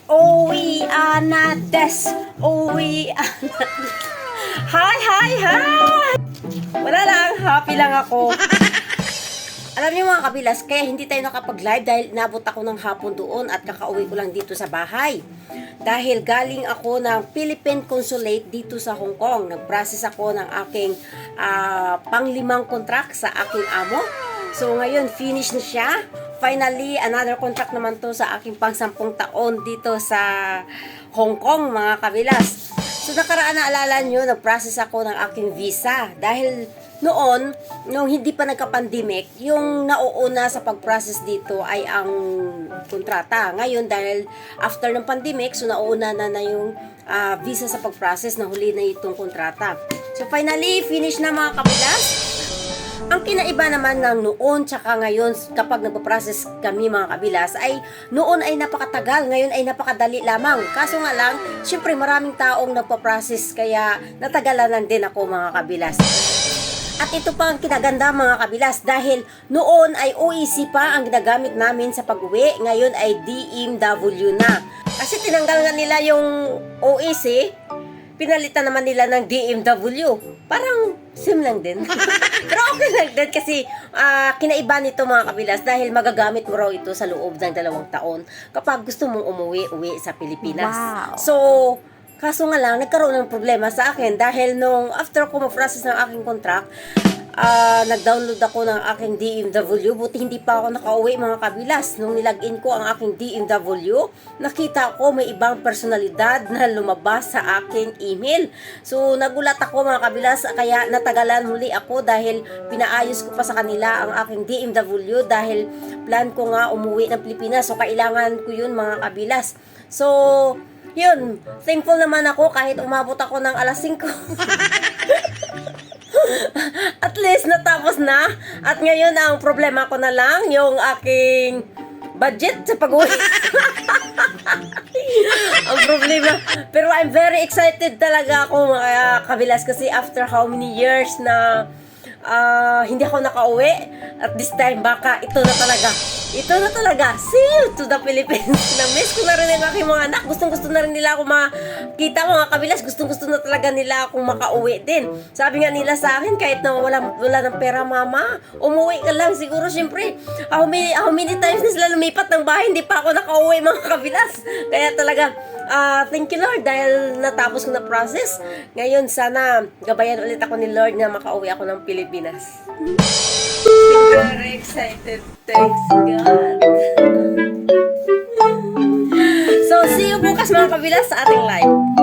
Uwi na des. Uwi na. Hi! Wala lang, happy lang ako. Alam niyo mga kabilas, kaya hindi tayo nakapag-live dahil inabot ako ng hapon doon at kakauwi ko lang dito sa bahay. Dahil galing ako ng Philippine Consulate dito sa Hong Kong. Nag-process ako ng aking pang-5 contract sa aking amo. So ngayon, finish na siya. Finally, another contract naman to sa aking pang-10 taon dito sa Hong Kong, mga kabilas. So nakaraan na alala nyo, nag-process ako ng aking visa. Dahil noon, nung hindi pa nagka-pandemic, yung nauuna sa pag-process dito ay ang kontrata. Ngayon, dahil after ng pandemic, so nauuna na yung visa sa pag-process, na huli na itong kontrata. So finally, finish na mga kabilas. Ang kinaiba naman ng noon tsaka ngayon kapag nagpa-process kami mga kabilas ay noon ay napakatagal, ngayon ay napakadali lamang. Kaso nga lang, syempre maraming taong nagpa-process kaya natagalan lang din ako mga kabilas. At ito pa ang kinaganda mga kabilas dahil noon ay OEC pa ang ginagamit namin sa pag-uwi, ngayon ay DMW na. Kasi tinanggal nga nila yung OEC, pinalitan naman nila ng DMW. Parang same lang din. Pero okay lang din kasi kinaiba nito mga kabilas dahil magagamit mo raw ito sa loob ng 2 taon kapag gusto mong umuwi sa Pilipinas. Wow. So, kaso nga lang, nagkaroon ng problema sa akin dahil nung after ko mag-process ng aking contract, nag-download ako ng aking DMW. Buti hindi pa ako nakauwi mga kabilas. Nung nilagin ko ang aking DMW, nakita ko may ibang personalidad na lumabas sa aking email. So, nagulat ako mga kabilas, kaya natagalan muli ako dahil pinaayos ko pa sa kanila ang aking DMW dahil plan ko nga umuwi ng Pilipinas. So, kailangan ko yun mga kabilas. So, yun, thankful naman ako kahit umabot ako ng alas 5. At least natapos na. At ngayon ang problema ko na lang yung aking budget sa pag-uwi. Ang problema. Pero I'm very excited talaga ako mga kabilas kasi after how many years na hindi ako nakauwi. At this time baka ito na talaga. See you to the Philippines. Na-miss ko na rin ang aking mga anak. Gustong-gusto na rin nila ako makita mga kabilas. Gustong-gusto na talaga nila akong makauwi din. Sabi nga nila sa akin, kahit na wala ng pera mama, umuwi ka lang. Siguro syempre, how many times na sila lumipat ng bahay, hindi pa ako nakauwi mga kabilas. Kaya talaga, thank you Lord dahil natapos ko na process. Ngayon sana gabayan ulit ako ni Lord na makauwi ako ng Pilipinas. Very excited. Thanks God. So see you bukas mga kabilas sa ating live.